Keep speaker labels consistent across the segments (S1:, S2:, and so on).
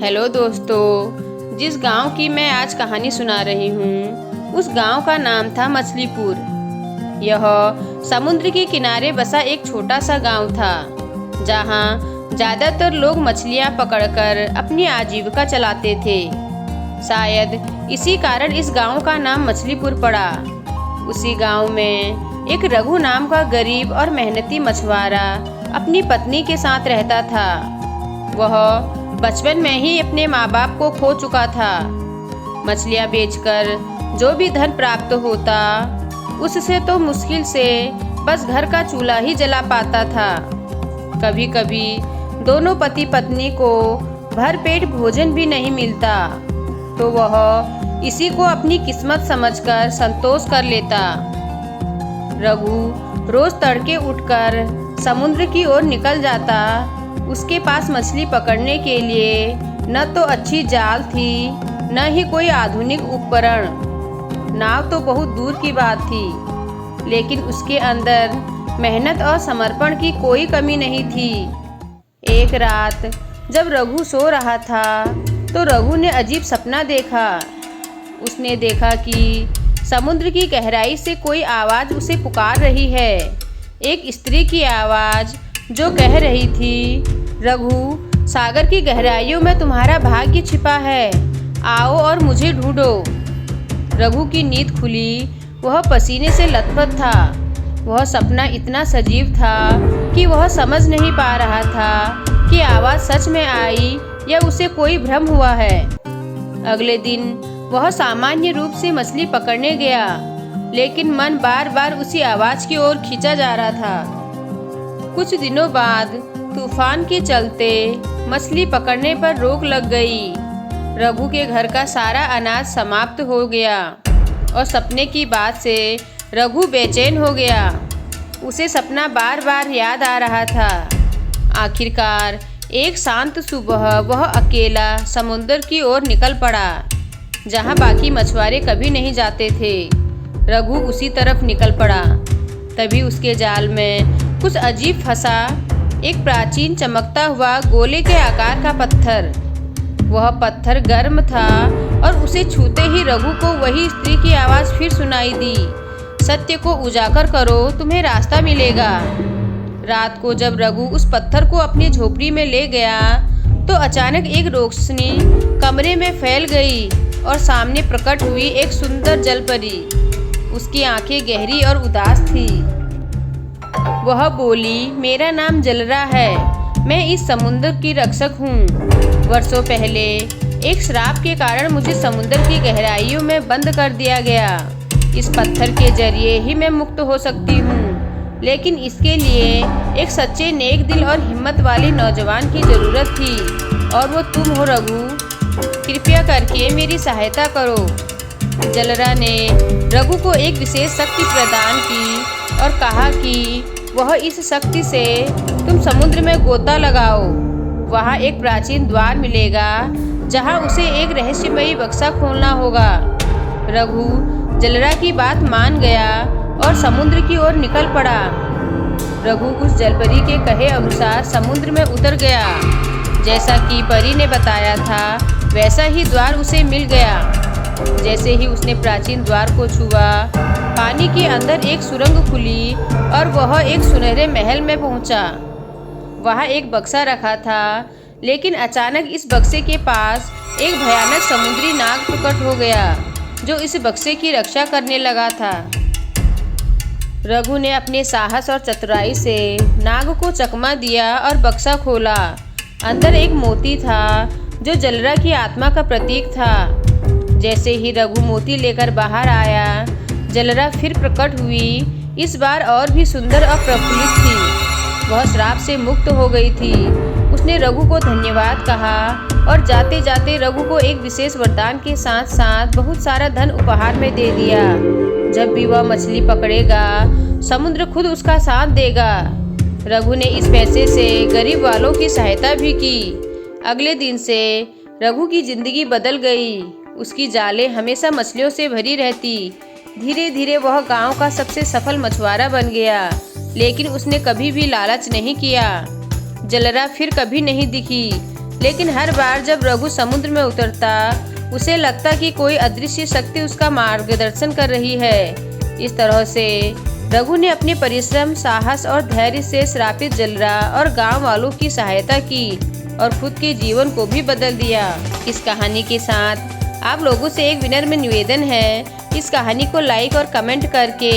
S1: Hello दोस्तों, जिस गांव की मैं आज कहानी सुना रही हूँ उस गांव का नाम था मछलीपुर। यह समुद्र के किनारे बसा एक छोटा सा गांव था जहाँ ज़्यादातर लोग मछलियाँ पकड़कर अपनी आजीविका चलाते थे। शायद इसी कारण इस गांव का नाम मछलीपुर पड़ा। उसी गांव में एक रघु नाम का गरीब और मेहनती मछुआरा अपनी पत्नी के साथ रहता था। वह बचपन में ही अपने माँ बाप को खो चुका था। मछलियाँ बेचकर जो भी धन प्राप्त होता उससे तो मुश्किल से बस घर का चूल्हा ही जला पाता था। कभी कभी दोनों पति पत्नी को भरपेट भोजन भी नहीं मिलता तो वह इसी को अपनी किस्मत समझकर संतोष कर लेता। रघु रोज तड़के उठकर समुद्र की ओर निकल जाता। उसके पास मछली पकड़ने के लिए न तो अच्छी जाल थी न ही कोई आधुनिक उपकरण। नाव तो बहुत दूर की बात थी, लेकिन उसके अंदर मेहनत और समर्पण की कोई कमी नहीं थी। एक रात जब रघु सो रहा था तो रघु ने अजीब सपना देखा। उसने देखा कि समुद्र की गहराई से कोई आवाज़ उसे पुकार रही है। एक स्त्री की आवाज़ जो कह रही थी, रघु, सागर की गहराइयों में तुम्हारा भाग्य छिपा है, आओ और मुझे ढूंढो। रघु की नींद खुली। वह पसीने से लथपथ था। वह सपना इतना सजीव था कि वह समझ नहीं पा रहा था कि आवाज़ सच में आई या उसे कोई भ्रम हुआ है। अगले दिन वह सामान्य रूप से मछली पकड़ने गया, लेकिन मन बार बार उसी आवाज़ की ओर खींचा जा रहा था। कुछ दिनों बाद तूफान के चलते मछली पकड़ने पर रोक लग गई। रघु के घर का सारा अनाज समाप्त हो गया और सपने की बात से रघु बेचैन हो गया। उसे सपना बार बार याद आ रहा था। आखिरकार एक शांत सुबह वह अकेला समुद्र की ओर निकल पड़ा, जहाँ बाकी मछुआरे कभी नहीं जाते थे। रघु उसी तरफ निकल पड़ा। तभी उसके जाल में कुछ अजीब फंसा एक प्राचीन चमकता हुआ गोले के आकार का पत्थर। वह पत्थर गर्म था और उसे छूते ही रघु को वही स्त्री की आवाज़ फिर सुनाई दी, सत्य को उजागर करो, तुम्हें रास्ता मिलेगा। रात को जब रघु उस पत्थर को अपनी झोपड़ी में ले गया तो अचानक एक रोशनी कमरे में फैल गई और सामने प्रकट हुई एक सुंदर जलपरी। उसकी आंखें गहरी और उदास थी। वह बोली, मेरा नाम जलरा है, मैं इस समुद्र की रक्षक हूँ। वर्षों पहले एक श्राप के कारण मुझे समुद्र की गहराइयों में बंद कर दिया गया। इस पत्थर के जरिए ही मैं मुक्त हो सकती हूँ, लेकिन इसके लिए एक सच्चे नेक दिल और हिम्मत वाली नौजवान की ज़रूरत थी, और वो तुम हो रघु। कृपया करके मेरी सहायता करो। जलरा ने रघु को एक विशेष शक्ति प्रदान की और कहा कि वह इस शक्ति से तुम समुद्र में गोता लगाओ। वहाँ एक प्राचीन द्वार मिलेगा जहाँ उसे एक रहस्यमयी बक्सा खोलना होगा। रघु जलरा की बात मान गया और समुद्र की ओर निकल पड़ा। रघु उस जलपरी के कहे अनुसार समुद्र में उतर गया। जैसा कि परी ने बताया था वैसा ही द्वार उसे मिल गया। जैसे ही उसने प्राचीन द्वार को छुआ, पानी के अंदर एक सुरंग खुली और वह एक सुनहरे महल में पहुंचा। वहाँ एक बक्सा रखा था, लेकिन अचानक इस बक्से के पास एक भयानक समुद्री नाग प्रकट हो गया जो इस बक्से की रक्षा करने लगा था। रघु ने अपने साहस और चतुराई से नाग को चकमा दिया और बक्सा खोला। अंदर एक मोती था जो जलरा की आत्मा का प्रतीक था। जैसे ही रघु मोती लेकर बाहर आया, जलरा फिर प्रकट हुई। इस बार और भी सुंदर और प्रफुल्लित थी। वह श्राप से मुक्त हो गई थी। उसने रघु को धन्यवाद कहा और जाते जाते रघु को एक विशेष वरदान के साथ साथ बहुत सारा धन उपहार में दे दिया। जब भी वह मछली पकड़ेगा, समुद्र खुद उसका साथ देगा। रघु ने इस पैसे से गरीब वालों की सहायता भी की। अगले दिन से रघु की जिंदगी बदल गई। उसकी जालें हमेशा मछलियों से भरी रहती। धीरे धीरे वह गांव का सबसे सफल मछुआरा बन गया, लेकिन उसने कभी भी लालच नहीं किया। जलरा फिर कभी नहीं दिखी, लेकिन हर बार जब रघु समुद्र में उतरता उसे लगता कि कोई अदृश्य शक्ति उसका मार्गदर्शन कर रही है। इस तरह से रघु ने अपने परिश्रम, साहस और धैर्य से श्रापित जलरा और गांव वालों की सहायता की और खुद के जीवन को भी बदल दिया। इस कहानी के साथ आप लोगों से एक विनम्र निवेदन है, इस कहानी को लाइक और कमेंट करके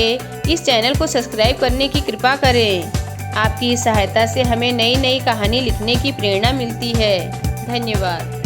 S1: इस चैनल को सब्सक्राइब करने की कृपा करें। आपकी इस सहायता से हमें नई नई कहानी लिखने की प्रेरणा मिलती है। धन्यवाद।